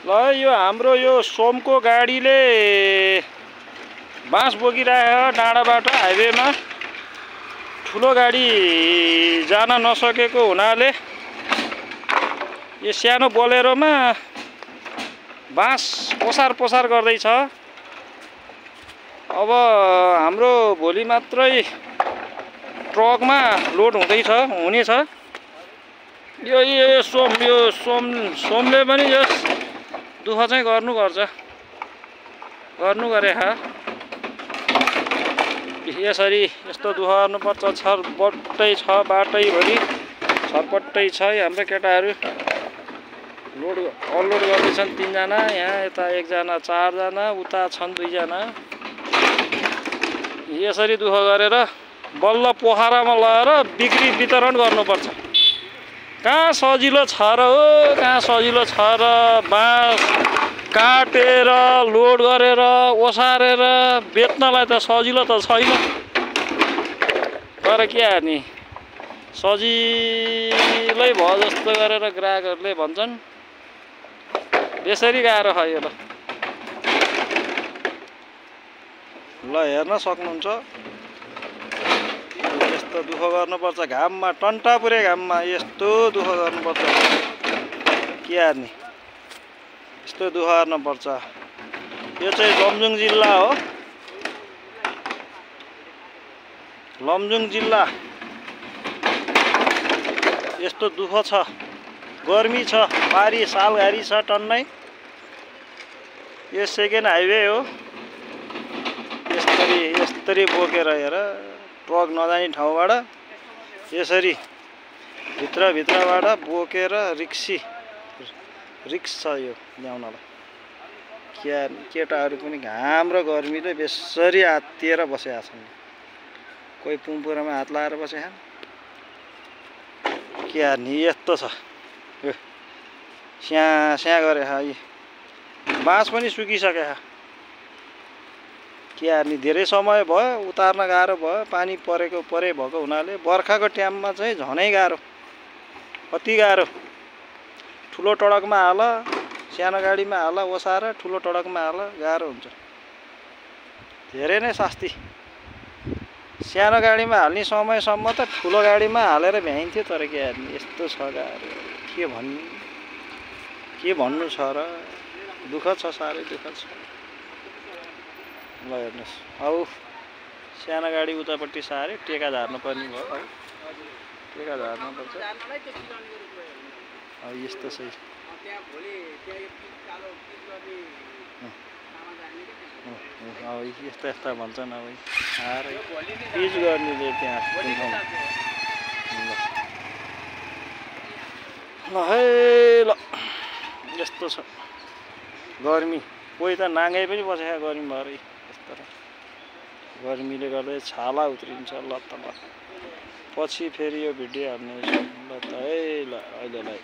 ल यो हाम्रो यो सोमको गाडीले बाँस बोकिरहेको डाँडा बाटो हाइवेमा ठुलो गाडी जान नसकेको हुनाले यो सानो बोलेरोमा बाँस ओसार पोसार गर्दैछ। अब हाम्रो भोलि मात्रै ट्रकमा लोड हुनेछ। यो सोमले पनि यस दुःख चाहिँ गर्नु गरे यसरी यस्तो दुःख गर्नुपर्छ। छरपट्टै छ बाटैभरि छरपट्टै छ। हाम्रो केटाहरू अनलोड गर्दैछन् 3 जना, यहाँ यता 1 जना, 4 जना, उता छन् 2 जना। यसरी दुःख गरेर बल्ल पोखरामा लगेर बिक्री वितरण गर्नुपर्छ। कहाँ सजिलो छ र हो, कहाँ सजिलो छ र। बाँस काटेर लोड गरेर ओसारेर बेच्नलाई त सजिलो त छैन, तर के हार्ने सजिलै भयो जस्तो गरेर ग्राहकहरूले भन्छन्। यसरी गाह्रो खै ल। ल हेर्न सक्नुहुन्छ, यस्तो दुःख गर्नुपर्छ घाममा, टन्टापुरे घाममा यस्तो दुःख गर्नुपर्छ। के हार्ने, यस्तो दुःख गर्नुपर्छ। यो चाहिँ लमजुङ जिल्ला हो। लमजुङ जिल्ला यस्तो दुःख छ, गर्मी छ, पारी सालघारी छ टन्नै। यो सेकेन्ड हाइवे हो। यस्तरी बोकेर हेर, ट्रक नजाने ठाउँबाट यसरी भित्रबाट बोकेर रिक्स छ यो ल्याउनलाई। केटाहरू पनि घाम र गर्मीले बेसरी हात्तिएर बसेका छन्। कोही पुम्पुरामा हात लाएर बसेका छन्। के हार्ने, यस्तो छ। स्या गरे बाँस पनि सुकिसके। के हार्ने, धेरै समय भयो, उतार्न गाह्रो भयो। पानी परे भएको हुनाले बर्खाको टाइममा चाहिँ झनै गाह्रो, अति गाह्रो। ठुलो टडकमा हाल, सानो गाडीमा हाल ओसार, ठुलो टडकमा हाल, गाह्रो हुन्छ। धेरै नै शास्ति। सानो गाडीमा हाल्ने समयसम्म त ठुलो गाडीमा हालेर भ्याइन्थ्यो, तर के हार्ने, यस्तो छ गाह्रो। के भन्नु छ र। दुःख छ, साह्रै दुःख छ। ल हेर्नुहोस्, औ सानो गाडी उतापट्टि सारे टेका झार्नु पर्ने भयो। औ टेका झार्नुपर्छ। अब यस्तो छ। यस्ता भन्छन्। अब साह्रै पिच गर्नेले त्यहाँ ल है ल, यस्तो छ गर्मी। कोही त नाङ्गै पनि बसेको गर्मी भएर। यस्तो गर्मीले गर्दा छाला उत्रिन्छ। ल त ल, पछि फेरि यो भिडियो हाल्नेछु। ल त है ल, अहिलेलाई।